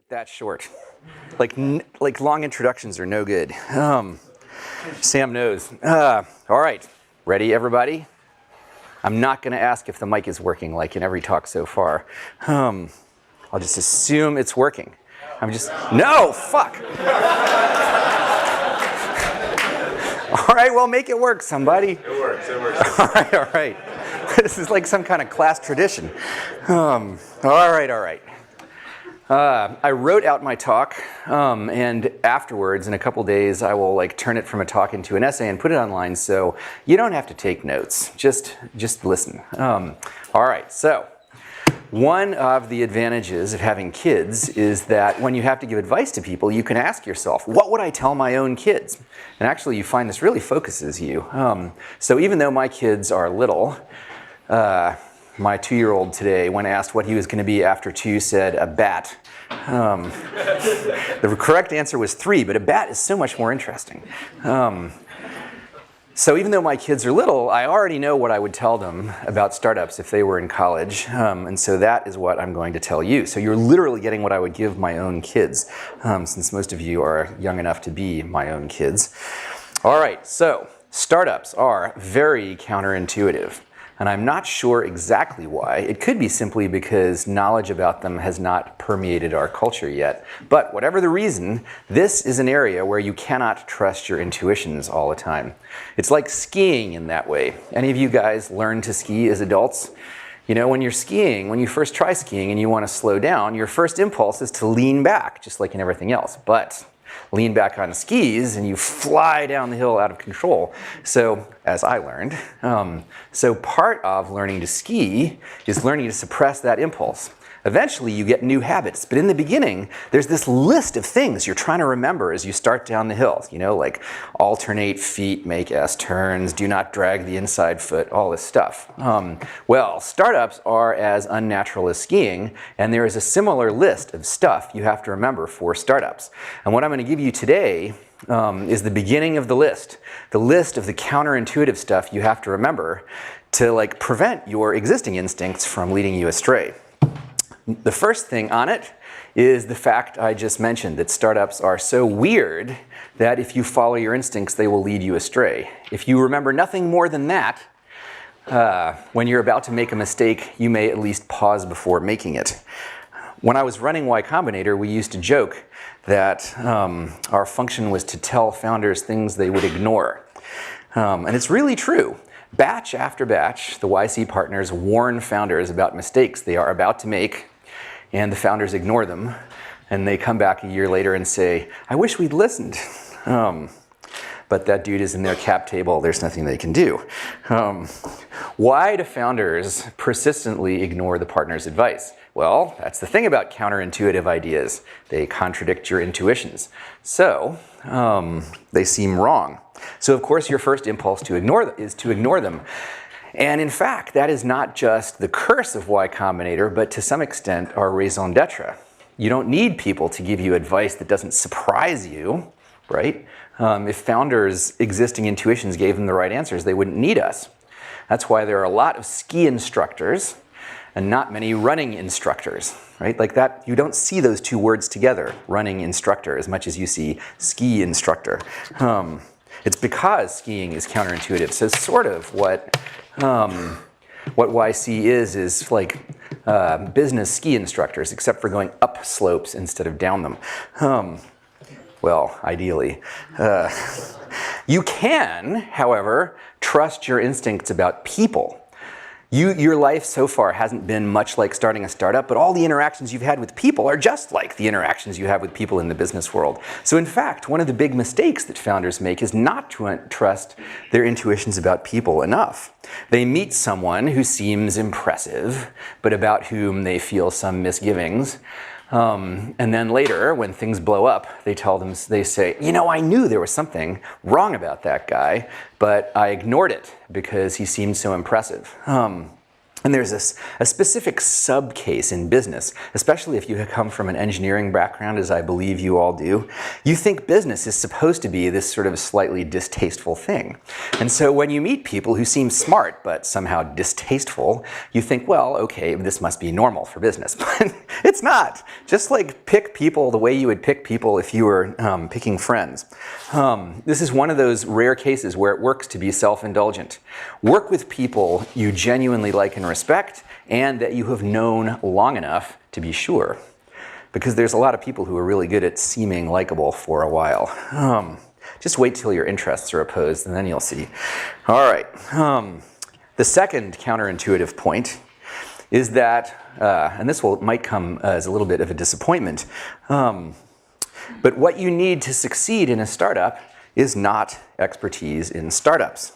that short. Like long introductions are no good. Sam knows. All right, ready everybody? I'm not going to ask if the mic is working like in every talk so far. I'll just assume it's working. No, fuck. All right, well, make it work, somebody. It works. All right. This is like some kind of class tradition. All right. I wrote out my talk, and afterwards, in a couple days, I will turn it from a talk into an essay and put it online, so you don't have to take notes. Just listen. All right. So, one of the advantages of having kids is that when you have to give advice to people, you can ask yourself, what would I tell my own kids? And actually, you find this really focuses you. So even though my kids are little, my 2-year-old today, when asked what he was going to be after 2, said a bat. The correct answer was 3, but a bat is so much more interesting. So even though my kids are little, I already know what I would tell them about startups if they were in college. And so that is what I'm going to tell you. So you're literally getting what I would give my own kids, since most of you are young enough to be my own kids. All right, so startups are very counterintuitive. And I'm not sure exactly why. It could be simply because knowledge about them has not permeated our culture yet. But whatever the reason, this is an area where you cannot trust your intuitions all the time. It's like skiing in that way. Any of you guys learn to ski as adults? You know, when you're skiing, when you first try skiing and you want to slow down, your first impulse is to lean back, just like in everything else. But lean back on skis and you fly down the hill out of control. So, as I learned, so part of learning to ski is learning to suppress that impulse. Eventually you get new habits, but in the beginning, there's this list of things you're trying to remember as you start down the hill. You know, like alternate feet, make S turns, do not drag the inside foot, all this stuff. Well, startups are as unnatural as skiing, and there is a similar list of stuff you have to remember for startups. And what I'm going to give you today is the beginning of the list of the counterintuitive stuff you have to remember to prevent your existing instincts from leading you astray. The first thing on it is the fact I just mentioned, that startups are so weird that if you follow your instincts, they will lead you astray. If you remember nothing more than that, when you're about to make a mistake, you may at least pause before making it. When I was running Y Combinator, we used to joke that our function was to tell founders things they would ignore. And it's really true. Batch after batch, the YC partners warn founders about mistakes they are about to make, and the founders ignore them, and they come back a year later and say, I wish we'd listened. But that dude is in their cap table, there's nothing they can do. Why do founders persistently ignore the partner's advice? Well, that's the thing about counterintuitive ideas. They contradict your intuitions. So, they seem wrong. So of course your first impulse is to ignore them. And in fact, that is not just the curse of Y Combinator, but to some extent our raison d'etre. You don't need people to give you advice that doesn't surprise you, right? If founders' existing intuitions gave them the right answers, they wouldn't need us. That's why there are a lot of ski instructors and not many running instructors, right? Like that, you don't see those two words together, running instructor, as much as you see ski instructor. It's because skiing is counterintuitive. So sort of what YC is like business ski instructors, except for going up slopes instead of down them. Well, ideally. You can, however, trust your instincts about people. Your life so far hasn't been much like starting a startup, but all the interactions you've had with people are just like the interactions you have with people in the business world. So in fact, one of the big mistakes that founders make is not to trust their intuitions about people enough. They meet someone who seems impressive, but about whom they feel some misgivings. And then later, when things blow up, they say, you know, I knew there was something wrong about that guy, but I ignored it because he seemed so impressive. And there's a specific sub-case in business, especially if you come from an engineering background, as I believe you all do. You think business is supposed to be this sort of slightly distasteful thing. And so when you meet people who seem smart but somehow distasteful, you think, well, okay, this must be normal for business. But it's not. Just like pick people the way you would pick people if you were picking friends. This is one of those rare cases where it works to be self-indulgent. Work with people you genuinely like and respect, and that you have known long enough to be sure. Because there's a lot of people who are really good at seeming likable for a while. Just wait till your interests are opposed, and then you'll see. All right. The second counterintuitive point is that, and this might come as a little bit of a disappointment, but what you need to succeed in a startup is not expertise in startups.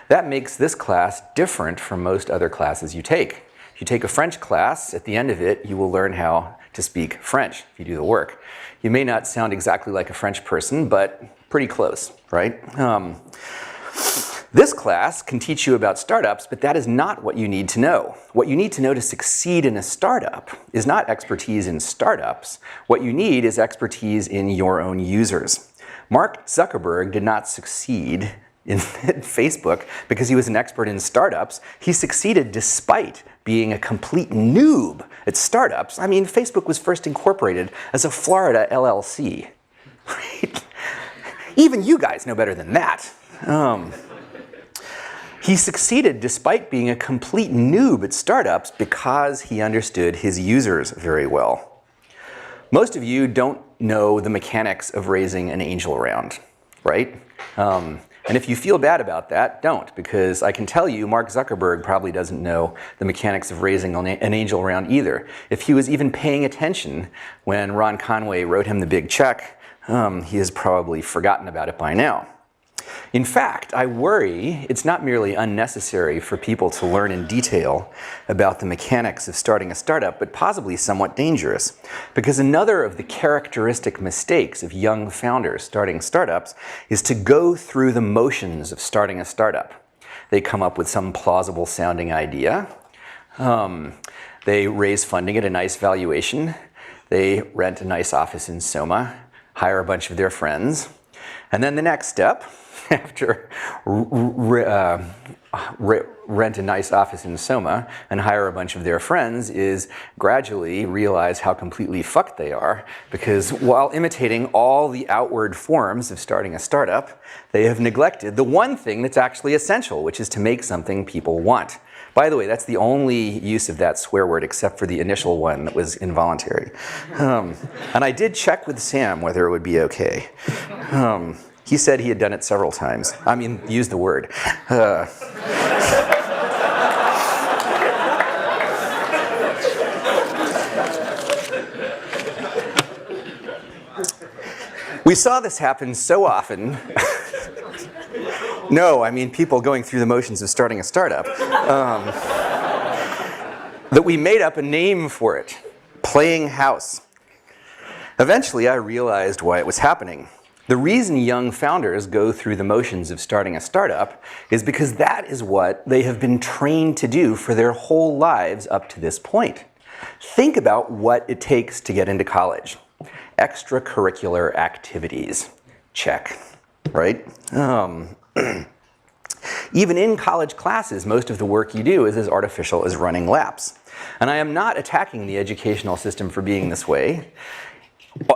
That makes this class different from most other classes you take. If you take a French class, at the end of it, you will learn how to speak French if you do the work. You may not sound exactly like a French person, but pretty close, right? This class can teach you about startups, but that is not what you need to know. What you need to know to succeed in a startup is not expertise in startups. What you need is expertise in your own users. Mark Zuckerberg did not succeed in Facebook because he was an expert in startups. He succeeded despite being a complete noob at startups. I mean, Facebook was first incorporated as a Florida LLC. Right? Even you guys know better than that. He succeeded despite being a complete noob at startups because he understood his users very well. Most of you don't know the mechanics of raising an angel round, right? And if you feel bad about that, don't, because I can tell you Mark Zuckerberg probably doesn't know the mechanics of raising an angel round either. If he was even paying attention when Ron Conway wrote him the big check, he has probably forgotten about it by now. In fact, I worry it's not merely unnecessary for people to learn in detail about the mechanics of starting a startup, but possibly somewhat dangerous. Because another of the characteristic mistakes of young founders starting startups is to go through the motions of starting a startup. They come up with some plausible sounding idea. They raise funding at a nice valuation. They rent a nice office in Soma, hire a bunch of their friends. And then the next step, after rent a nice office in Soma and hire a bunch of their friends, is gradually realize how completely fucked they are, because while imitating all the outward forms of starting a startup, they have neglected the one thing that's actually essential, which is to make something people want. By the way, that's the only use of that swear word except for the initial one that was involuntary. And I did check with Sam whether it would be okay. He said he had done it several times. I mean, use the word. We saw this happen so often. No, I mean people going through the motions of starting a startup. That we made up a name for it, playing house. Eventually, I realized why it was happening. The reason young founders go through the motions of starting a startup is because that is what they have been trained to do for their whole lives up to this point. Think about what it takes to get into college. Extracurricular activities. Check. Right? Even in college classes, most of the work you do is as artificial as running laps. And I am not attacking the educational system for being this way.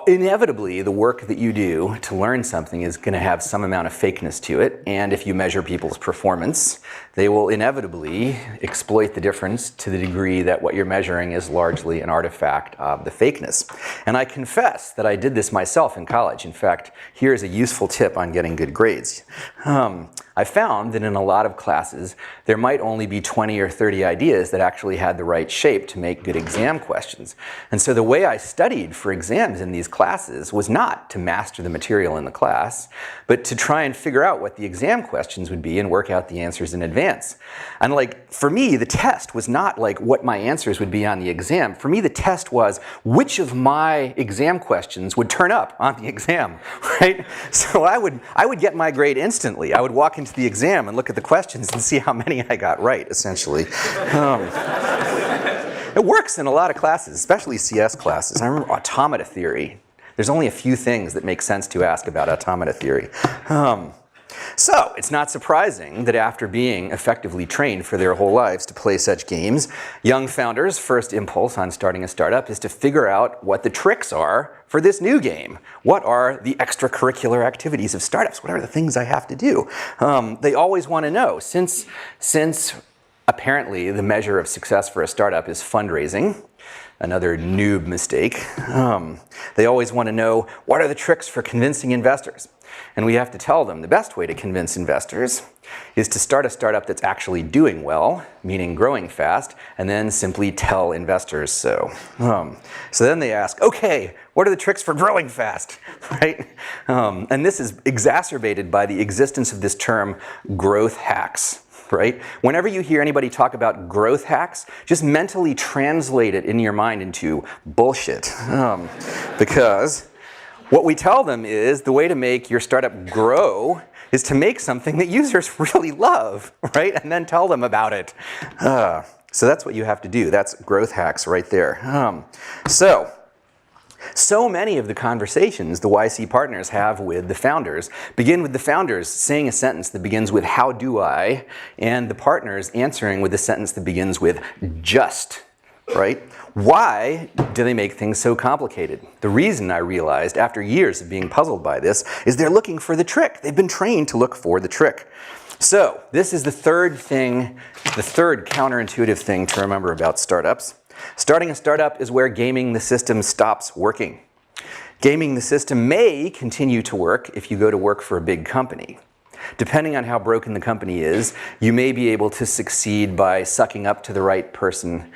Inevitably, the work that you do to learn something is going to have some amount of fakeness to it, and if you measure people's performance, they will inevitably exploit the difference to the degree that what you're measuring is largely an artifact of the fakeness. And I confess that I did this myself in college. In fact, here's a useful tip on getting good grades. I found that in a lot of classes, there might only be 20 or 30 ideas that actually had the right shape to make good exam questions. And so the way I studied for exams in these classes was not to master the material in the class, but to try and figure out what the exam questions would be and work out the answers in advance. And like for me, the test was not like what my answers would be on the exam. For me, the test was which of my exam questions would turn up on the exam, right? So I would get my grade instantly. I would walk into the exam and look at the questions and see how many I got right, essentially. It works in a lot of classes, especially CS classes. I remember automata theory. There's only a few things that make sense to ask about automata theory. So it's not surprising that after being effectively trained for their whole lives to play such games, young founders' first impulse on starting a startup is to figure out what the tricks are for this new game. What are the extracurricular activities of startups? What are the things I have to do? They always want to know, since apparently the measure of success for a startup is fundraising, another noob mistake. They always want to know, what are the tricks for convincing investors? And we have to tell them the best way to convince investors is to start a startup that's actually doing well, meaning growing fast, and then simply tell investors so. So then they ask, okay, what are the tricks for growing fast, right? And this is exacerbated by the existence of this term growth hacks. Right? Whenever you hear anybody talk about growth hacks, just mentally translate it in your mind into bullshit. Because what we tell them is the way to make your startup grow is to make something that users really love, right? And then tell them about it. So that's what you have to do. That's growth hacks right there. So many of the conversations the YC partners have with the founders begin with the founders saying a sentence that begins with, how do I? And the partners answering with a sentence that begins with, just, right? Why do they make things so complicated? The reason I realized after years of being puzzled by this is they're looking for the trick. They've been trained to look for the trick. So this is the third counterintuitive thing to remember about startups. Starting a startup is where gaming the system stops working. Gaming the system may continue to work if you go to work for a big company. Depending on how broken the company is, you may be able to succeed by sucking up to the right person,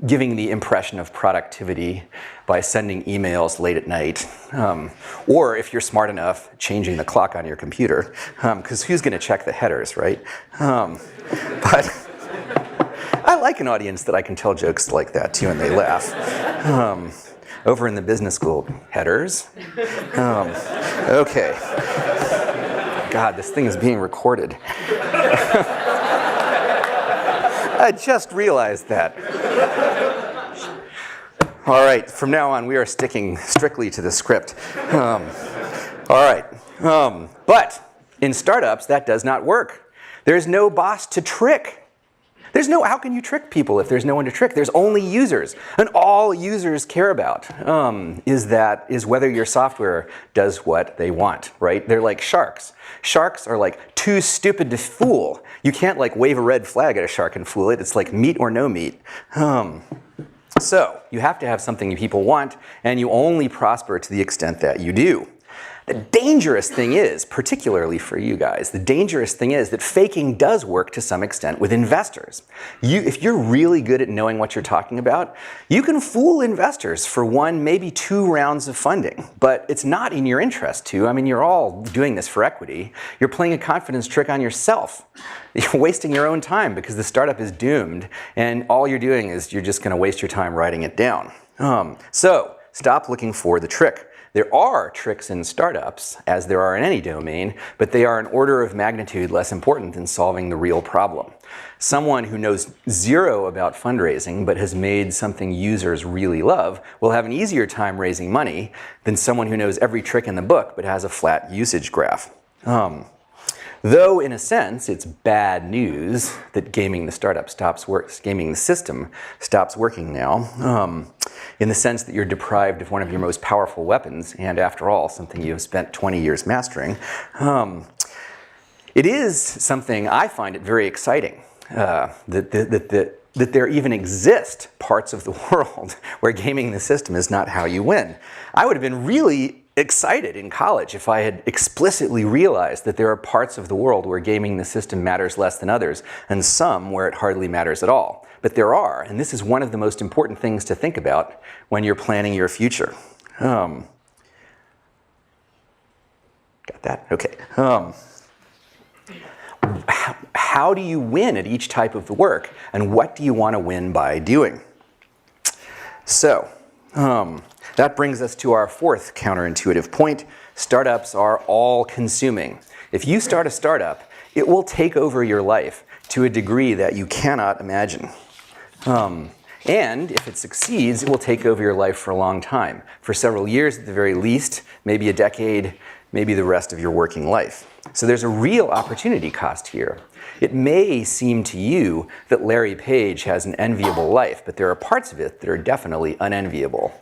giving the impression of productivity by sending emails late at night, or if you're smart enough, changing the clock on your computer, because who's going to check the headers, right? But I like an audience that I can tell jokes like that to and they laugh. Over in the business school, headers. Okay. God, this thing is being recorded. I just realized that. All right, from now on, we are sticking strictly to the script. All right, but in startups, that does not work. There's no boss to trick. How can you trick people if there's no one to trick? There's only users. And all users care about is whether your software does what they want, right? They're like sharks. Sharks are like too stupid to fool. You can't like wave a red flag at a shark and fool it. It's like meat or no meat. So you have to have something people want, and you only prosper to the extent that you do. The dangerous thing is, particularly for you guys, the dangerous thing is that faking does work to some extent with investors. If you're really good at knowing what you're talking about, you can fool investors for 1, maybe 2 rounds of funding. But it's not in your interest to. I mean, you're all doing this for equity. You're playing a confidence trick on yourself. You're wasting your own time because the startup is doomed, and all you're doing is you're just going to waste your time writing it down. So stop looking for the trick. There are tricks in startups, as there are in any domain, but they are an order of magnitude less important than solving the real problem. Someone who knows 0 about fundraising but has made something users really love will have an easier time raising money than someone who knows every trick in the book but has a flat usage graph. Though, in a sense, it's bad news that gaming the system stops working now, in the sense that you're deprived of one of your most powerful weapons, and after all, something you have spent 20 years mastering. It is something I find it very exciting that there even exist parts of the world where gaming the system is not how you win. I would have been really excited in college if I had explicitly realized that there are parts of the world where gaming the system matters less than others, and some where it hardly matters at all. But there are, and this is one of the most important things to think about when you're planning your future. Got that? Okay. How do you win at each type of work? And what do you want to win by doing? So, that brings us to our fourth counterintuitive point. Startups are all-consuming. If you start a startup, it will take over your life to a degree that you cannot imagine. And if it succeeds, it will take over your life for a long time. For several years at the very least, maybe a decade, maybe the rest of your working life. So there's a real opportunity cost here. It may seem to you that Larry Page has an enviable life, but there are parts of it that are definitely unenviable.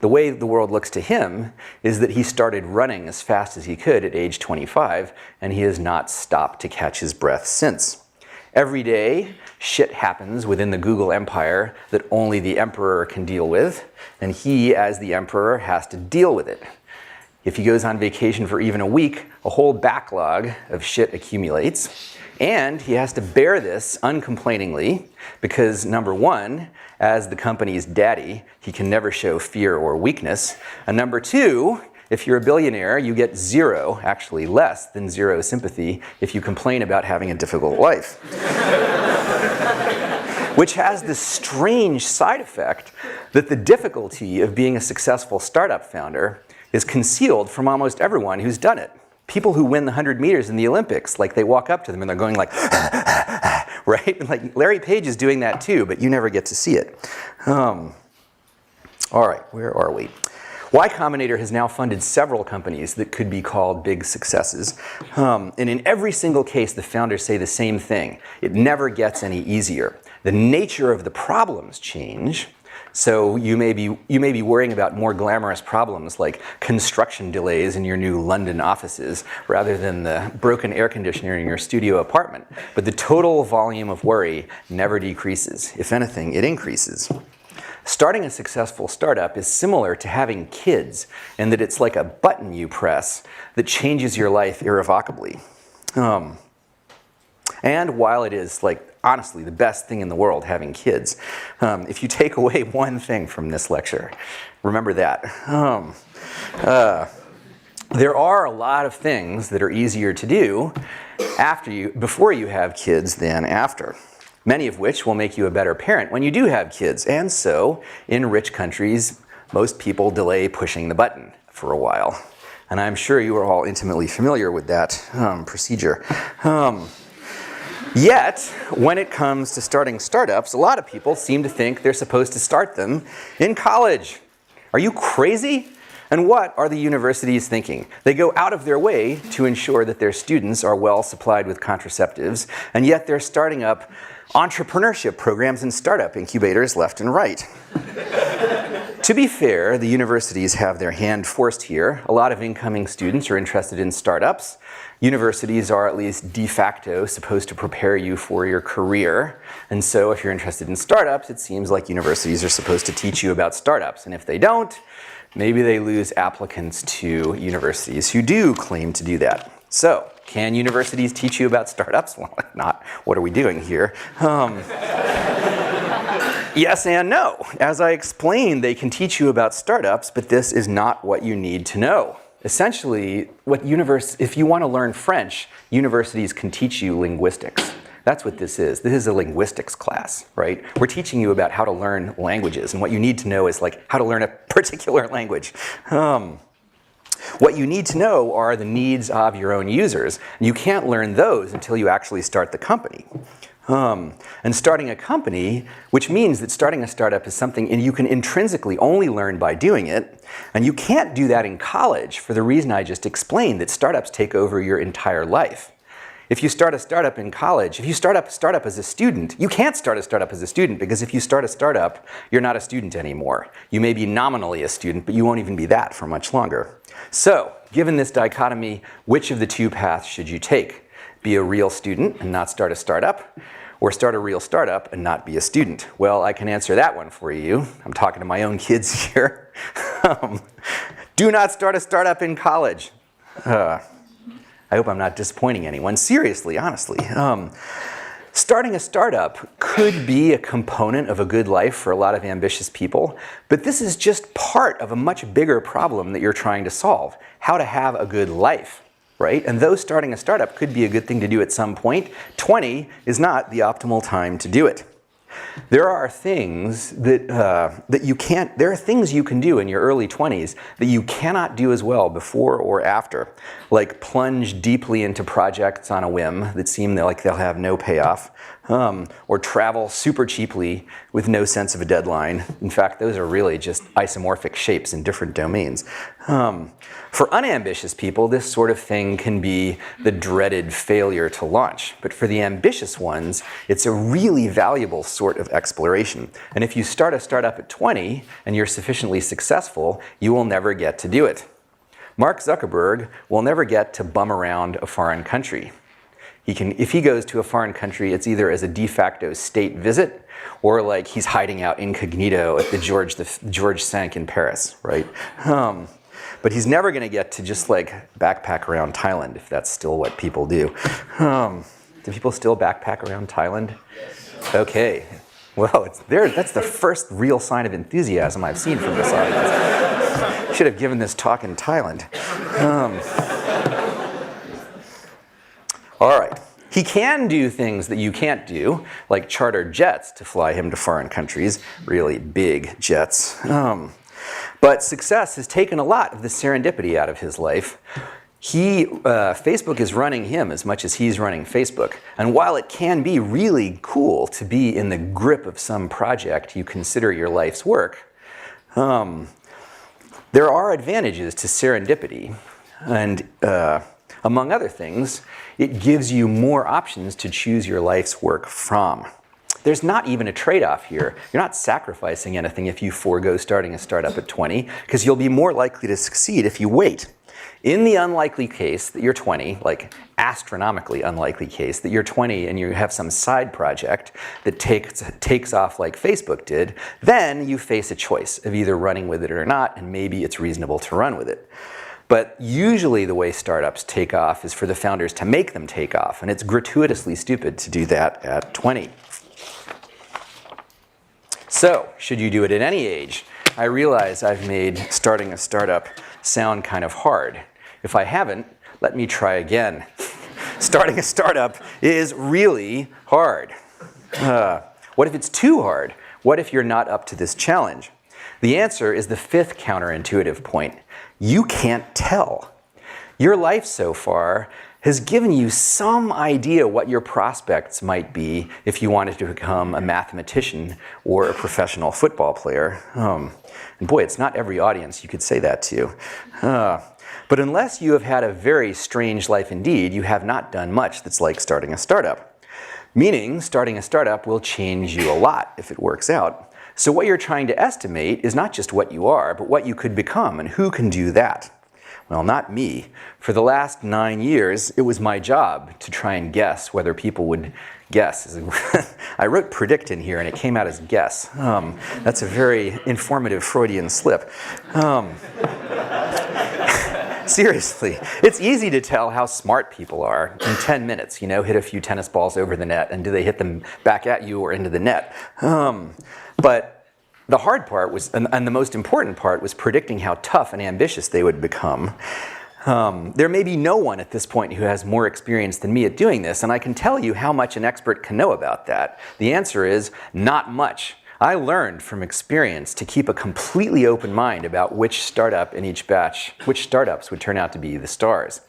The way the world looks to him is that he started running as fast as he could at age 25, and he has not stopped to catch his breath since. Every day, shit happens within the Google empire that only the emperor can deal with, and he, as the emperor, has to deal with it. If he goes on vacation for even a week, a whole backlog of shit accumulates, and he has to bear this uncomplainingly because, number one, as the company's daddy, he can never show fear or weakness, and number two, if you're a billionaire, you get zero, actually less than zero sympathy if you complain about having a difficult life. Which has this strange side effect that the difficulty of being a successful startup founder is concealed from almost everyone who's done it. People who win the 100 meters in the Olympics, like they walk up to them and they're going like, right? And like Larry Page is doing that too, but you never get to see it. All right, where are we? Y Combinator has now funded several companies that could be called big successes. And in every single case, the founders say the same thing. It never gets any easier. The nature of the problems change. So you may be worrying about more glamorous problems like construction delays in your new London offices rather than the broken air conditioner in your studio apartment. But the total volume of worry never decreases. If anything, it increases. Starting a successful startup is similar to having kids in that it's like a button you press that changes your life irrevocably. And while it is, like, honestly the best thing in the world, having kids, if you take away one thing from this lecture, remember that. There are a lot of things that are easier to do before you have kids than after. Many of which will make you a better parent when you do have kids. And so, in rich countries, most people delay pushing the button for a while. And I'm sure you are all intimately familiar with that procedure. Yet, when it comes to starting startups, a lot of people seem to think they're supposed to start them in college. Are you crazy? And what are the universities thinking? They go out of their way to ensure that their students are well supplied with contraceptives, and yet they're starting up entrepreneurship programs and startup incubators left and right. To be fair, the universities have their hand forced here. A lot of incoming students are interested in startups. Universities are at least de facto supposed to prepare you for your career. And so if you're interested in startups, it seems like universities are supposed to teach you about startups. And if they don't, maybe they lose applicants to universities who do claim to do that. So, can universities teach you about startups? Well, if not, what are we doing here? Yes and no. As I explained, they can teach you about startups, but this is not what you need to know. Essentially, if you want to learn French, universities can teach you linguistics. That's what this is. This is a linguistics class, right? We're teaching you about how to learn languages, and what you need to know is like how to learn a particular language. What you need to know are the needs of your own users. And you can't learn those until you actually start the company. And starting a company, which means that starting a startup is something you can intrinsically only learn by doing it, and you can't do that in college for the reason I just explained, that startups take over your entire life. If you start a startup in college, if you start up a startup as a student, you can't start a startup as a student because if you start a startup, you're not a student anymore. You may be nominally a student, but you won't even be that for much longer. So, given this dichotomy, which of the two paths should you take? Be a real student and not start a startup, or start a real startup and not be a student? Well, I can answer that one for you. I'm talking to my own kids here. Do not start a startup in college. I hope I'm not disappointing anyone. Seriously, honestly. Starting a startup could be a component of a good life for a lot of ambitious people, but this is just part of a much bigger problem that you're trying to solve. How to have a good life, right? And though starting a startup could be a good thing to do at some point, 20 is not the optimal time to do it. There are things there are things you can do in your early 20s that you cannot do as well before or after, like plunge deeply into projects on a whim that seem like they'll have no payoff, or travel super cheaply with no sense of a deadline. In fact, those are really just isomorphic shapes in different domains. For unambitious people, this sort of thing can be the dreaded failure to launch. But for the ambitious ones, it's a really valuable sort of exploration. And if you start a startup at 20 and you're sufficiently successful, you will never get to do it. Mark Zuckerberg will never get to bum around a foreign country. If he goes to a foreign country, it's either as a de facto state visit or like he's hiding out incognito at the George V in Paris, right? But he's never going to get to just like backpack around Thailand, if that's still what people do. Do people still backpack around Thailand? Okay. Well, that's the first real sign of enthusiasm I've seen from this audience. Should have given this talk in Thailand. All right. He can do things that you can't do, like charter jets to fly him to foreign countries, really big jets. But success has taken a lot of the serendipity out of his life. Facebook is running him as much as he's running Facebook. And while it can be really cool to be in the grip of some project you consider your life's work, there are advantages to serendipity. And among other things, it gives you more options to choose your life's work from. There's not even a trade-off here. You're not sacrificing anything if you forego starting a startup at 20, because you'll be more likely to succeed if you wait. In the unlikely case that you're 20, like astronomically unlikely case that you're 20 and you have some side project that takes off like Facebook did, then you face a choice of either running with it or not, and maybe it's reasonable to run with it. But usually the way startups take off is for the founders to make them take off, and it's gratuitously stupid to do that at 20. So, should you do it at any age? I realize I've made starting a startup sound kind of hard. If I haven't, let me try again. Starting a startup is really hard. What if it's too hard? What if you're not up to this challenge? The answer is the fifth counterintuitive point. You can't tell. Your life so far has given you some idea what your prospects might be if you wanted to become a mathematician or a professional football player. And boy, it's not every audience you could say that to. But unless you have had a very strange life indeed, you have not done much that's like starting a startup. Meaning, starting a startup will change you a lot if it works out. So what you're trying to estimate is not just what you are, but what you could become, and who can do that? Well, not me. For the last 9 years, it was my job to try and guess whether people would guess. I wrote predict in here, and it came out as guess. That's a very informative Freudian slip. Seriously, it's easy to tell how smart people are in 10 minutes. You know, hit a few tennis balls over the net, and do they hit them back at you or into the net? But the hard part was, and the most important part, was predicting how tough and ambitious they would become. There may be no one at this point who has more experience than me at doing this, and I can tell you how much an expert can know about that. The answer is not much. I learned from experience to keep a completely open mind about which startup in each batch, which startups would turn out to be the stars.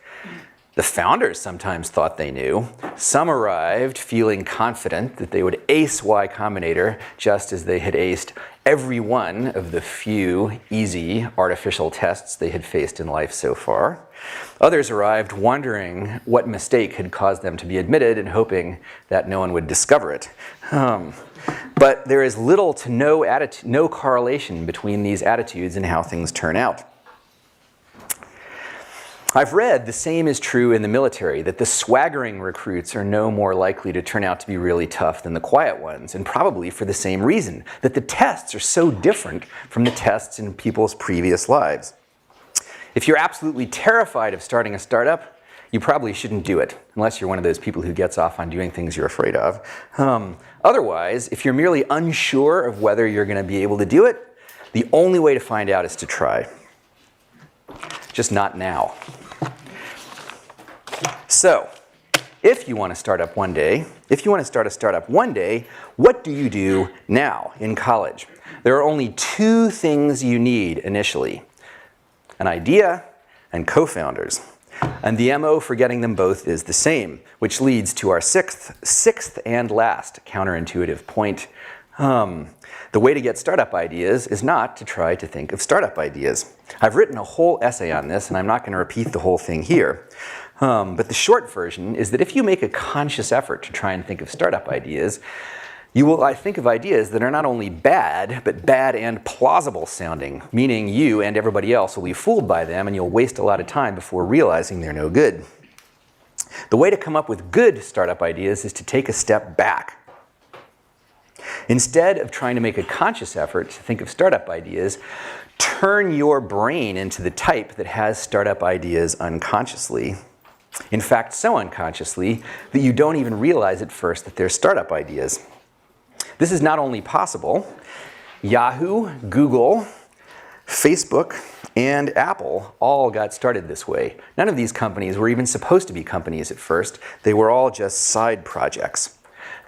The founders sometimes thought they knew. Some arrived feeling confident that they would ace Y Combinator just as they had aced every one of the few easy artificial tests they had faced in life so far. Others arrived wondering what mistake had caused them to be admitted and hoping that no one would discover it. But there is little to no correlation between these attitudes and how things turn out. I've read the same is true in the military, that the swaggering recruits are no more likely to turn out to be really tough than the quiet ones, and probably for the same reason, that the tests are so different from the tests in people's previous lives. If you're absolutely terrified of starting a startup, you probably shouldn't do it, unless you're one of those people who gets off on doing things you're afraid of. Otherwise, if you're merely unsure of whether you're going to be able to do it, the only way to find out is to try. Just not now. So, if you want to start a startup one day, what do you do now in college? There are only two things you need initially: an idea and co-founders. And the MO for getting them both is the same, which leads to our sixth and last counterintuitive point. The way to get startup ideas is not to try to think of startup ideas. I've written a whole essay on this, and I'm not going to repeat the whole thing here. But the short version is that if you make a conscious effort to try and think of startup ideas, you will think of ideas that are not only bad, but bad and plausible sounding, meaning you and everybody else will be fooled by them and you'll waste a lot of time before realizing they're no good. The way to come up with good startup ideas is to take a step back. Instead of trying to make a conscious effort to think of startup ideas, turn your brain into the type that has startup ideas unconsciously. In fact, so unconsciously that you don't even realize at first that they're startup ideas. This is not only possible. Yahoo, Google, Facebook, and Apple all got started this way. None of these companies were even supposed to be companies at first. They were all just side projects.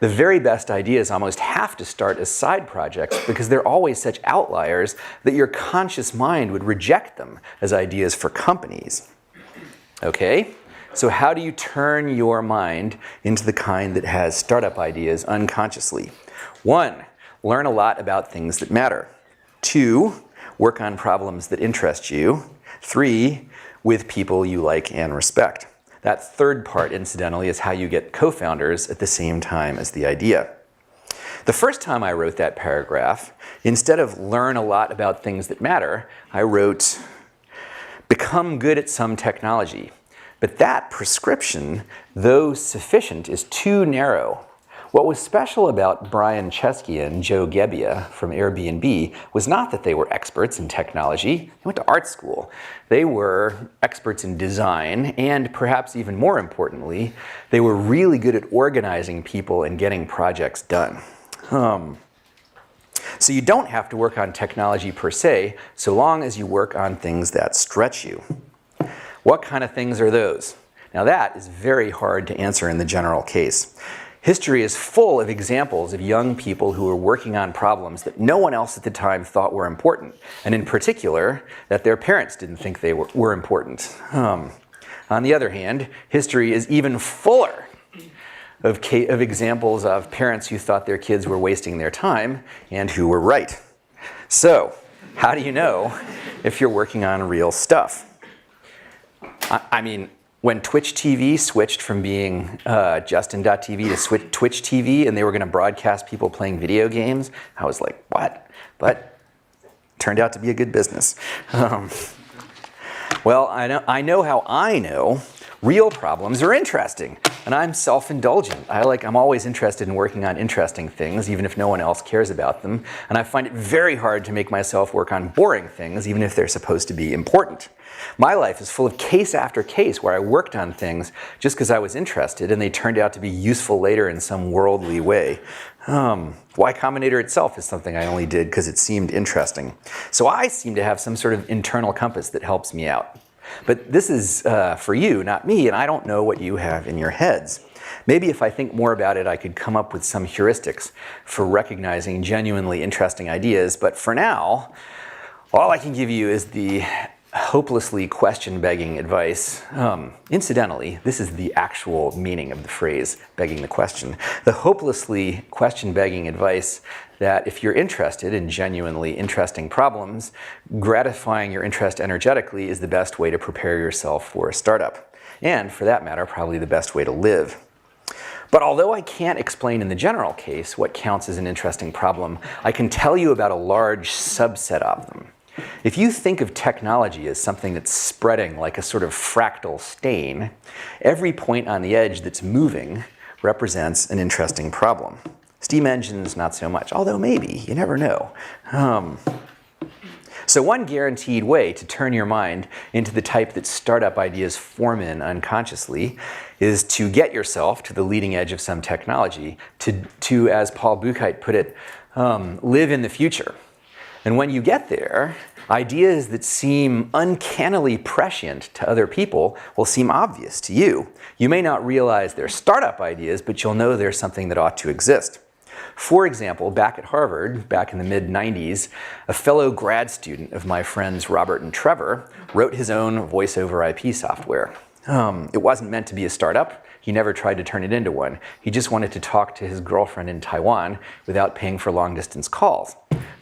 The very best ideas almost have to start as side projects because they're always such outliers that your conscious mind would reject them as ideas for companies. Okay? So how do you turn your mind into the kind that has startup ideas unconsciously? 1, learn a lot about things that matter. 2, work on problems that interest you. 3, with people you like and respect. That third part, incidentally, is how you get co-founders at the same time as the idea. The first time I wrote that paragraph, instead of learn a lot about things that matter, I wrote, become good at some technology. But that prescription, though sufficient, is too narrow. What was special about Brian Chesky and Joe Gebbia from Airbnb was not that they were experts in technology. They went to art school. They were experts in design, and perhaps even more importantly, they were really good at organizing people and getting projects done. So you don't have to work on technology per se, so long as you work on things that stretch you. What kind of things are those? Now that is very hard to answer in the general case. History is full of examples of young people who were working on problems that no one else at the time thought were important, and in particular, that their parents didn't think they were important. On the other hand, history is even fuller of examples of parents who thought their kids were wasting their time and who were right. So, how do you know if you're working on real stuff? I mean, when Twitch TV switched from being Justin.tv to Twitch TV and they were going to broadcast people playing video games, I was like, what? But it turned out to be a good business. Well, I know how I know real problems are interesting, and I'm self-indulgent. I'm always interested in working on interesting things, even if no one else cares about them, and I find it very hard to make myself work on boring things, even if they're supposed to be important. My life is full of case after case where I worked on things just because I was interested and they turned out to be useful later in some worldly way. Y Combinator itself is something I only did because it seemed interesting. So I seem to have some sort of internal compass that helps me out. But this is for you, not me, and I don't know what you have in your heads. Maybe if I think more about it, I could come up with some heuristics for recognizing genuinely interesting ideas. But for now, all I can give you is the hopelessly question-begging advice. Incidentally, this is the actual meaning of the phrase, begging the question. The hopelessly question-begging advice that if you're interested in genuinely interesting problems, gratifying your interest energetically is the best way to prepare yourself for a startup. And for that matter, probably the best way to live. But although I can't explain in the general case what counts as an interesting problem, I can tell you about a large subset of them. If you think of technology as something that's spreading like a sort of fractal stain, every point on the edge that's moving represents an interesting problem. Steam engines, not so much, although maybe, you never know. So one guaranteed way to turn your mind into the type that startup ideas form in unconsciously is to get yourself to the leading edge of some technology, to as Paul Buchheit put it, live in the future. And when you get there, ideas that seem uncannily prescient to other people will seem obvious to you. You may not realize they're startup ideas, but you'll know there's something that ought to exist. For example, back at Harvard, back in the mid-90s, a fellow grad student of my friends Robert and Trevor wrote his own voice-over IP software. It wasn't meant to be a startup. He never tried to turn it into one. He just wanted to talk to his girlfriend in Taiwan without paying for long-distance calls.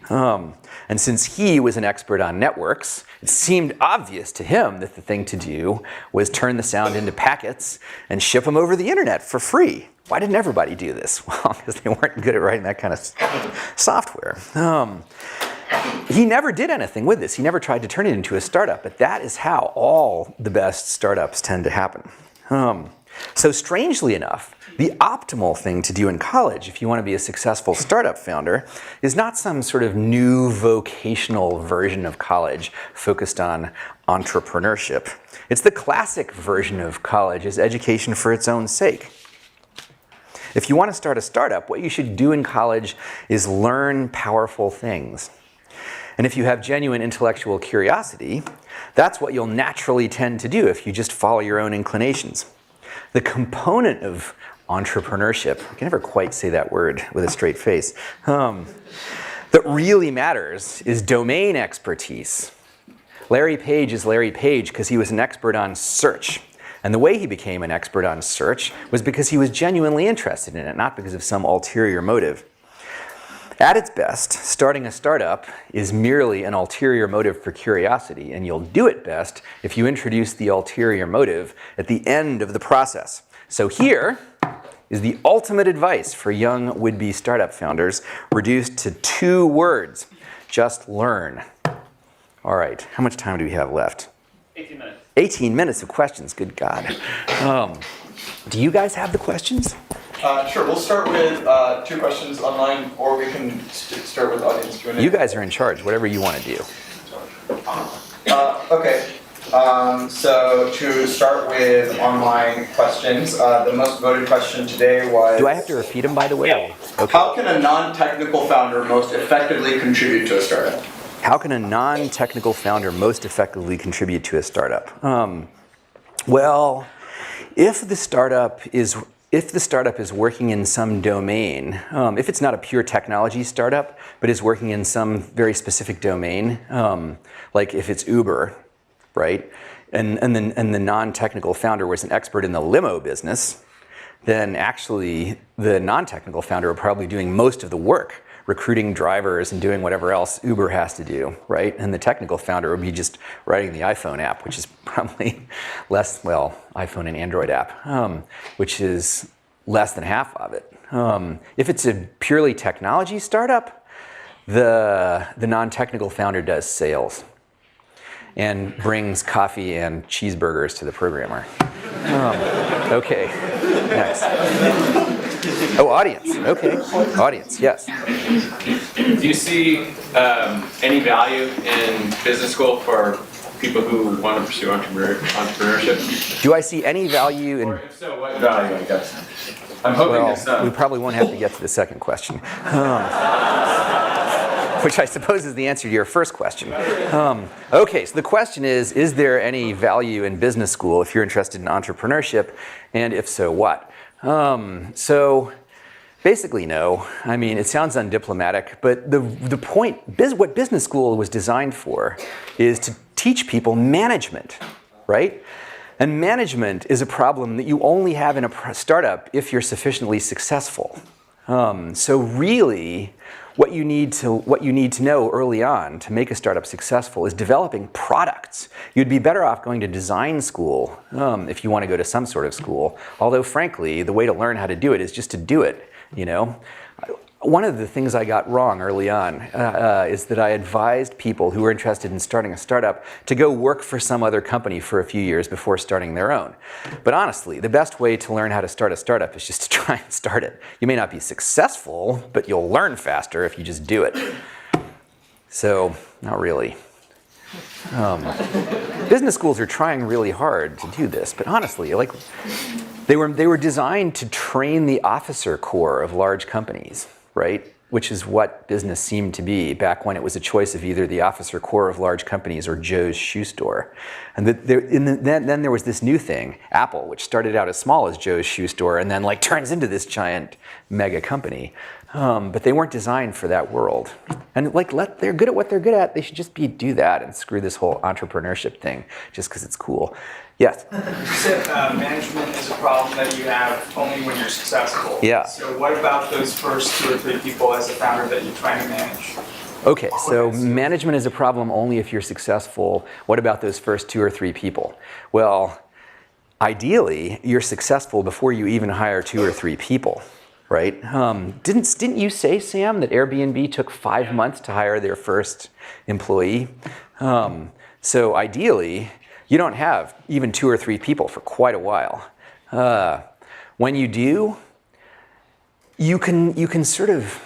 And since he was an expert on networks, it seemed obvious to him that the thing to do was turn the sound into packets and ship them over the internet for free. Why didn't everybody do this? Well, because they weren't good at writing that kind of software. He never did anything with this. He never tried to turn it into a startup, but that is how all the best startups tend to happen. So strangely enough, the optimal thing to do in college if you want to be a successful startup founder is not some sort of new vocational version of college focused on entrepreneurship. It's the classic version of college, is education for its own sake. If you want to start a startup, what you should do in college is learn powerful things. And if you have genuine intellectual curiosity, that's what you'll naturally tend to do if you just follow your own inclinations. The component of entrepreneurship, I can never quite say that word with a straight face, that really matters is domain expertise. Larry Page is Larry Page because he was an expert on search. And the way he became an expert on search was because he was genuinely interested in it, not because of some ulterior motive. At its best, starting a startup is merely an ulterior motive for curiosity, and you'll do it best if you introduce the ulterior motive at the end of the process. So here is the ultimate advice for young would-be startup founders, reduced to 2 words: just learn. All right, how much time do we have left? 18 minutes. 18 minutes of questions, good God. Do you guys have the questions? Sure, we'll start with 2 questions online, or we can start with audience Q&A. You guys are in charge, whatever you want to do. Okay, so to start with online questions, the most voted question today was... Do I have to repeat them, by the way? Yeah. Okay. How can a non-technical founder most effectively contribute to a startup? How can a non-technical founder most effectively contribute to a startup? Well, if the startup is working in some domain, if it's not a pure technology startup, but is working in some very specific domain, like if it's Uber, right? And the non-technical founder was an expert in the limo business, then actually the non-technical founder are probably doing most of the work, recruiting drivers and doing whatever else Uber has to do, right? And the technical founder would be just writing the iPhone app, which is probably less, well, iPhone and Android app, which is less than half of it. If it's a purely technology startup, the non-technical founder does sales and brings coffee and cheeseburgers to the programmer. Okay, next. Oh, audience. Okay, audience. Yes. Do you see any value in business school for people who want to pursue entrepreneurship? Do I see any value in? Or if so, what value? I guess. I'm hoping it's Well, we probably won't have to get to the second question, which I suppose is the answer to your first question. Okay, so the question is there any value in business school if you're interested in entrepreneurship, and if so, what? So basically no. I mean, it sounds undiplomatic, but the point, what business school was designed for is to teach people management, right? And management is a problem that you only have in a startup if you're sufficiently successful. So really, what you need to know early on to make a startup successful is developing products. You'd be better off going to design school if you want to go to some sort of school. Although frankly, the way to learn how to do it is just to do it, you know? One of the things I got wrong early on is that I advised people who were interested in starting a startup to go work for some other company for a few years before starting their own. But honestly, the best way to learn how to start a startup is just to try and start it. You may not be successful, but you'll learn faster if you just do it. So, not really. Business schools are trying really hard to do this, but honestly, like, they were designed to train the officer corps of large companies, right? which is what business seemed to be back when it was a choice of either the officer core of large companies or Joe's shoe store. And then there was this new thing, Apple, which started out as small as Joe's shoe store and then like turns into this giant mega company. But they weren't designed for that world. And like, they're good at what they're good at. They should just do that and screw this whole entrepreneurship thing just because it's cool. Yes? You said management is a problem that you have only when you're successful. Yeah. So what about those first 2 or 3 people as a founder that you're trying to manage? Okay, so management is a problem only if you're successful. What about those first 2 or 3 people? Well, ideally, you're successful before you even hire 2 or 3 people. Right? Didn't you say, Sam, that Airbnb took 5 months to hire their first employee? So ideally, you don't have even 2 or 3 people for quite a while. When you do, you can sort of,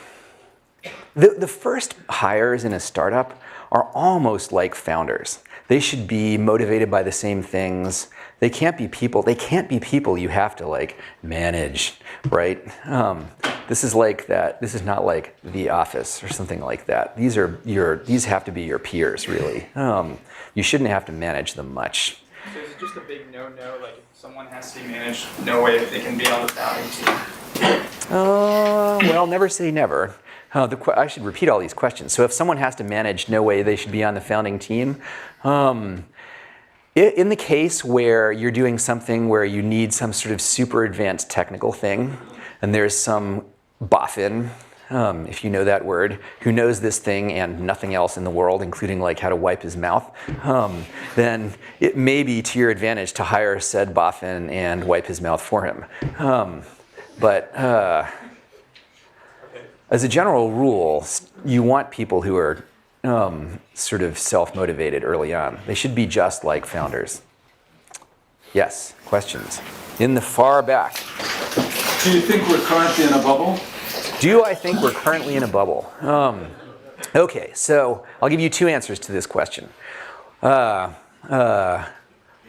the first hires in a startup are almost like founders. They should be motivated by the same things. They can't be people you have to like manage, right? This is like that. This is not like The Office or something like that. These have to be your peers, really. You shouldn't have to manage them much. So is it just a big no-no, like if someone has to be managed, no way they can be on the founding team? Well, never say never. I should repeat all these questions. So if someone has to manage, no way they should be on the founding team. In the case where you're doing something where you need some sort of super advanced technical thing, and there's some boffin, if you know that word, who knows this thing and nothing else in the world, including like how to wipe his mouth, then it may be to your advantage to hire said boffin and wipe his mouth for him. But as a general rule, you want people who are sort of self-motivated early on. They should be just like founders. Yes, questions? In the far back. Do you think we're currently in a bubble? Do I think we're currently in a bubble? Okay, so I'll give you 2 answers to this question.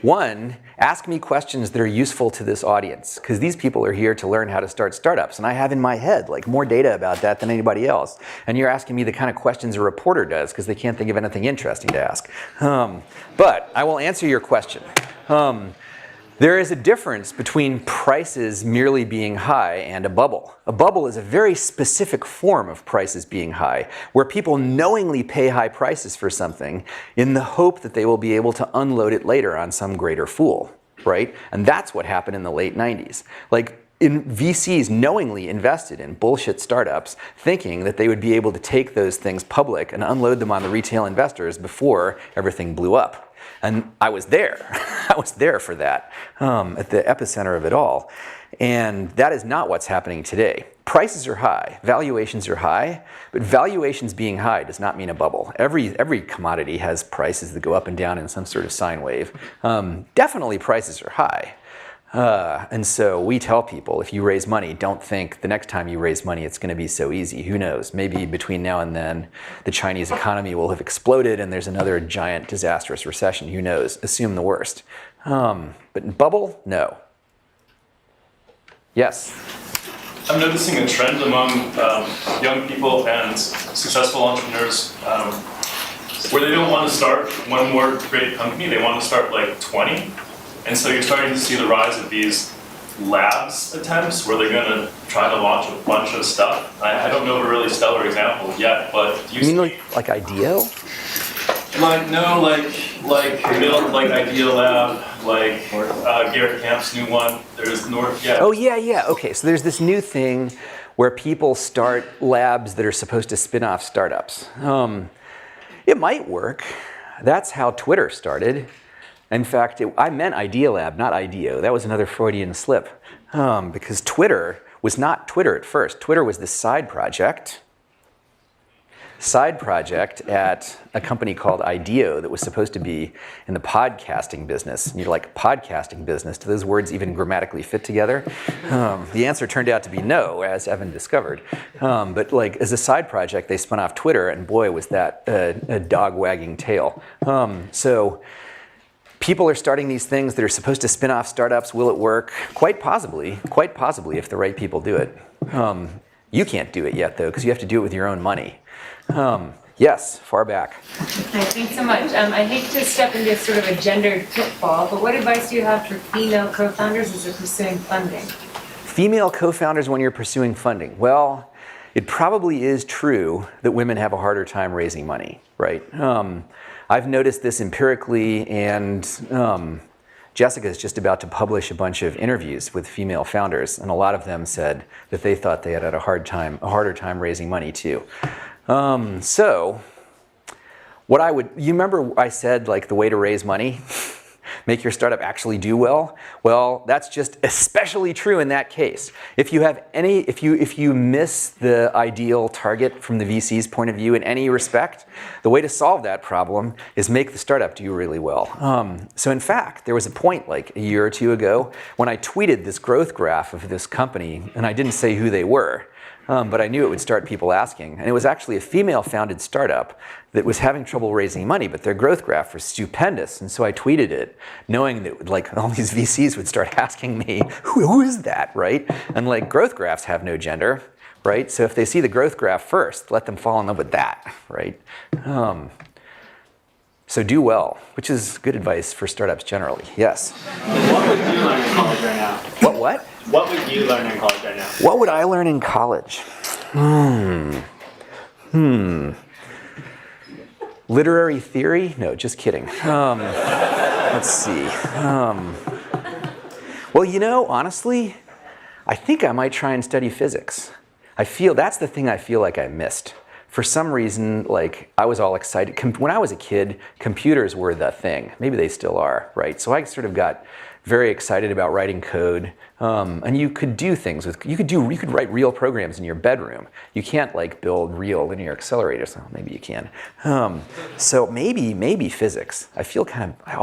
One, ask me questions that are useful to this audience, because these people are here to learn how to start startups, and I have in my head like more data about that than anybody else. And you're asking me the kind of questions a reporter does, because they can't think of anything interesting to ask. But I will answer your question. There is a difference between prices merely being high and a bubble. A bubble is a very specific form of prices being high, where people knowingly pay high prices for something in the hope that they will be able to unload it later on some greater fool, right? And that's what happened in the late 90s. Like, VCs knowingly invested in bullshit startups, thinking that they would be able to take those things public and unload them on the retail investors before everything blew up. And I was there. I was there for that, at the epicenter of it all. And that is not what's happening today. Prices are high, valuations are high, but valuations being high does not mean a bubble. Every commodity has prices that go up and down in some sort of sine wave. Definitely prices are high. And so we tell people, if you raise money, don't think the next time you raise money it's going to be so easy. Who knows? Maybe between now and then the Chinese economy will have exploded and there's another giant disastrous recession. Who knows? Assume the worst. But bubble? No. Yes? I'm noticing a trend among young people and successful entrepreneurs where they don't want to start one more great company, they want to start like 20. And so you're starting to see the rise of these labs attempts where they're going to try to launch a bunch of stuff. I don't know of a really stellar example yet, but do you mean like IDEO? Like Idea Lab, like Garrett Camp's new one. There's North. Yeah. Oh yeah. Okay, so there's this new thing where people start labs that are supposed to spin off startups. It might work. That's how Twitter started. In fact, I meant Idea Lab, not IDEO. That was another Freudian slip. Because Twitter was not Twitter at first. Twitter was this side project at a company called IDEO that was supposed to be in the podcasting business. And you're like, podcasting business? Do those words even grammatically fit together? The answer turned out to be no, as Evan discovered. But like as a side project, they spun off Twitter, and boy, was that a dog wagging tail. So people are starting these things that are supposed to spin off startups. Will it work? Quite possibly if the right people do it. You can't do it yet, though, because you have to do it with your own money. Yes, far back. Hi, thanks so much. I hate to step into sort of a gendered pitfall, but what advice do you have for female co-founders as they're pursuing funding? Female co-founders when you're pursuing funding. Well, it probably is true that women have a harder time raising money, right? I've noticed this empirically, and Jessica is just about to publish a bunch of interviews with female founders, and a lot of them said that they thought they had a harder time raising money too. So, you remember I said like the way to raise money, make your startup actually do well? Well, that's just especially true in that case. If you miss the ideal target from the VC's point of view in any respect, the way to solve that problem is make the startup do really well. So in fact, there was a point like a year or two ago when I tweeted this growth graph of this company, and I didn't say who they were. But I knew it would start people asking. And it was actually a female-founded startup that was having trouble raising money, but their growth graph was stupendous. And so I tweeted it, knowing that like all these VCs would start asking me, who is that, right? And like growth graphs have no gender, right? So if they see the growth graph first, let them fall in love with that, right? So do well, which is good advice for startups generally. Yes? What would you learn in college right now? What? What would you learn in college right now? What would I learn in college? Literary theory? No, just kidding. Let's see. Well, you know, honestly, I think I might try and study physics. That's the thing I feel like I missed. For some reason, like, I was all excited. When I was a kid, computers were the thing. Maybe they still are, right? So I sort of got very excited about writing code. And you could do things with, you could write real programs in your bedroom. You can't like build real linear accelerators. So maybe you can. So maybe physics. I feel kind of, I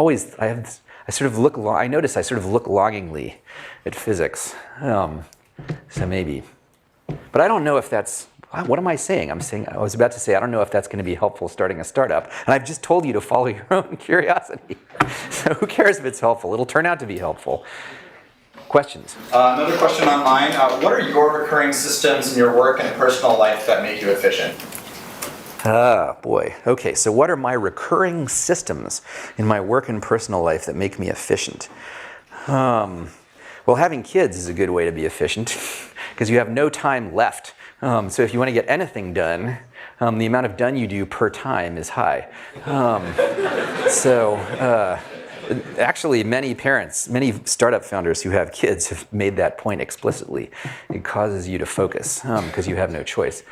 notice I sort of look longingly at physics. So maybe. But I don't know if that's, what am I saying? I was about to say, I don't know if that's going to be helpful starting a startup. And I've just told you to follow your own curiosity. So who cares if it's helpful? It'll turn out to be helpful. Questions? Another question online. What are your recurring systems in your work and personal life that make you efficient? Ah, boy. Okay, so what are my recurring systems in my work and personal life that make me efficient? Well, having kids is a good way to be efficient because you have no time left. So if you want to get anything done, the amount of done you do per time is high. Actually, many parents, many startup founders who have kids have made that point explicitly. It causes you to focus because you have no choice.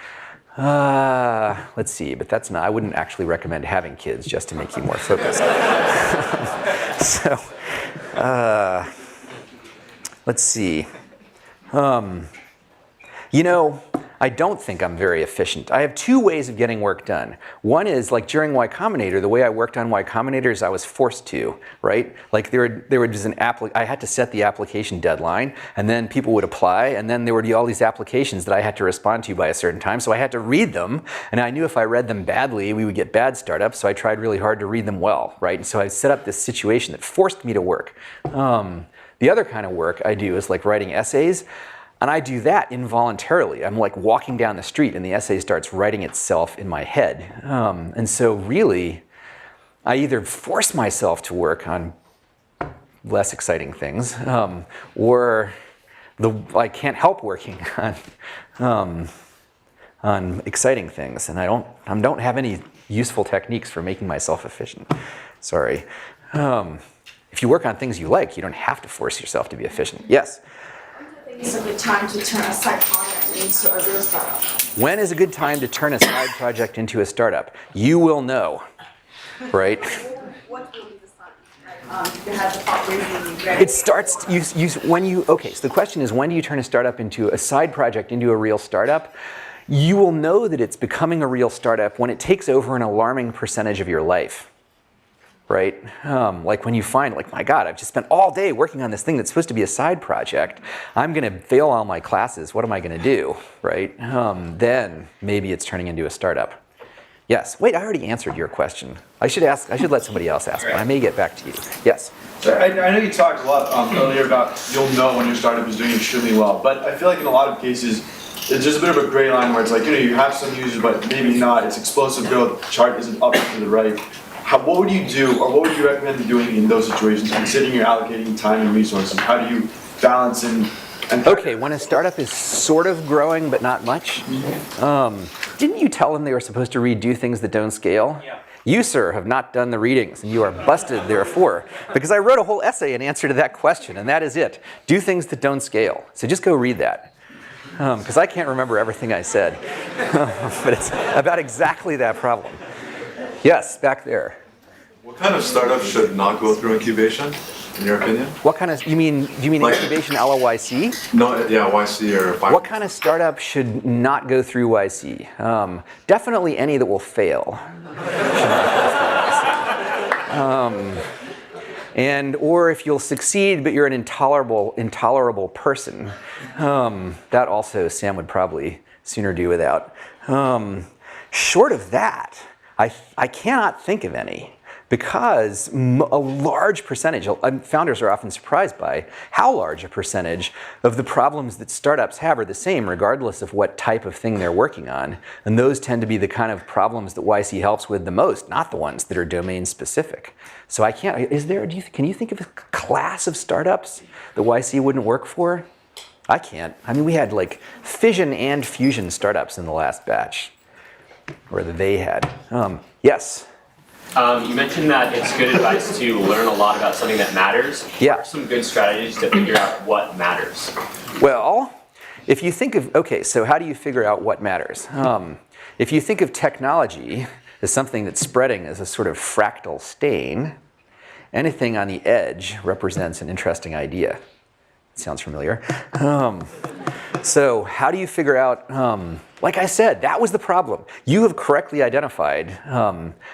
Let's see, but that's not, I wouldn't actually recommend having kids just to make you more focused. Let's see. You know, I don't think I'm very efficient. I have two ways of getting work done. One is like during Y Combinator, the way I worked on Y Combinator is I was forced to, right? Like there was I had to set the application deadline, and then people would apply, and then there would be all these applications that I had to respond to by a certain time, so I had to read them, and I knew if I read them badly, we would get bad startups, so I tried really hard to read them well, right? And so I set up this situation that forced me to work. The other kind of work I do is like writing essays. And I do that involuntarily. I'm like walking down the street and the essay starts writing itself in my head. And so really, I either force myself to work on less exciting things, or I can't help working on exciting things. And I don't have any useful techniques for making myself efficient. Sorry. If you work on things you like, you don't have to force yourself to be efficient. Yes? It's a good time to turn a side project into a real startup. When is a good time to turn a side project into a startup? You will know, right? What will be the sign? You have the fundraising ready. It starts, okay, so the question is, when do you turn a side project into a real startup? You will know that it's becoming a real startup when it takes over an alarming percentage of your life. Right? Like when you find, like, my God, I've just spent all day working on this thing that's supposed to be a side project. I'm going to fail all my classes. What am I going to do? Right? Then maybe it's turning into a startup. Yes. Wait, I already answered your question. I should let somebody else ask, but I may get back to you. Yes. So I know you talked a lot earlier about you'll know when your startup is doing extremely well, but I feel like in a lot of cases, it's just a bit of a gray line where it's like, you have some users, but maybe not. It's explosive growth. The chart isn't up to the right. What would you do, or what would you recommend doing in those situations, considering you're allocating time and resources? How do you balance and Okay, when a startup is sort of growing but not much, didn't you tell them they were supposed to read do things that don't scale? Yeah. You, sir, have not done the readings, and you are busted, therefore, because I wrote a whole essay in answer to that question, and that is it. Do things that don't scale. So just go read that, because I can't remember everything I said, but it's about exactly that problem. Yes, back there. What kind of startup should not go through incubation, in your opinion? What kind of, do you mean incubation LOYC? No, yeah, YC or What kind of startup should not go through YC? Definitely any that will fail. And or if you'll succeed but you're an intolerable person, that also Sam would probably sooner do without. Short of that, I cannot think of any, because a large percentage, founders are often surprised by how large a percentage of the problems that startups have are the same regardless of what type of thing they're working on. And those tend to be the kind of problems that YC helps with the most, not the ones that are domain specific. So I can't, can you think of a class of startups that YC wouldn't work for? I can't. I mean, we had like fission and fusion startups in the last batch, or that they had. Yes? You mentioned that it's good advice to learn a lot about something that matters. Yeah. What are some good strategies to figure out what matters? Well, if you think of, okay, so how do you figure out what matters? If you think of technology as something that's spreading as a sort of fractal stain, anything on the edge represents an interesting idea. Sounds familiar. So how do you figure out, like I said, that was the problem. You have correctly identified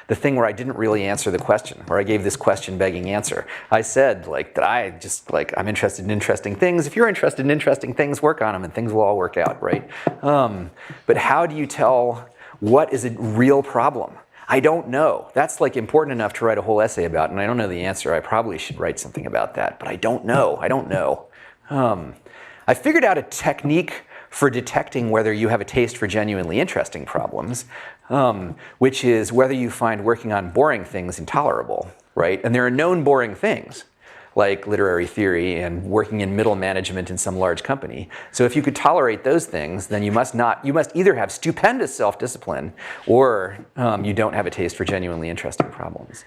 the thing where I didn't really answer the question, where I gave this question begging answer. I said that I'm interested in interesting things. If you're interested in interesting things, work on them and things will all work out, right? But how do you tell what is a real problem? I don't know. That's like important enough to write a whole essay about, and I don't know the answer. I probably should write something about that, but I don't know. I don't know. I figured out a technique for detecting whether you have a taste for genuinely interesting problems, which is whether you find working on boring things intolerable, right? And there are known boring things, like literary theory and working in middle management in some large company. So if you could tolerate those things, then you must either have stupendous self-discipline or you don't have a taste for genuinely interesting problems.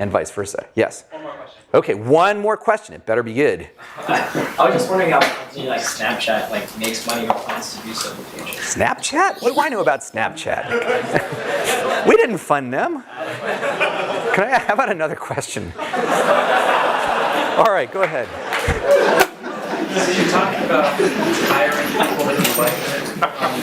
And vice versa. Yes? One more question. Okay, one more question. It better be good. I was just wondering how like Snapchat makes money or plans to do so in the future. Snapchat? What do I know about Snapchat? We didn't fund them. How about another question? All right, go ahead. So you're talking about hiring people that you like,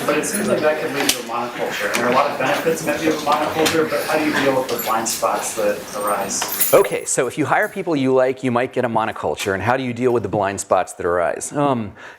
but it seems like that could lead to a monoculture. And there are a lot of benefits maybe of a monoculture, but how do you deal with the blind spots that arise? Okay, so if you hire people you like, you might get a monoculture. And how do you deal with the blind spots that arise?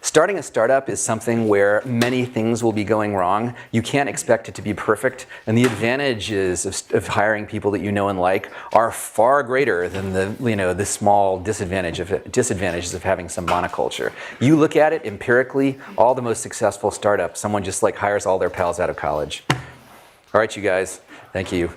Starting a startup is something where many things will be going wrong. You can't expect it to be perfect. And the advantages of hiring people that you know and like are far greater than the small disadvantages of having some monoculture. You look at it empirically, all the most successful startups, someone just hires all their pals out of college. All right, you guys, thank you.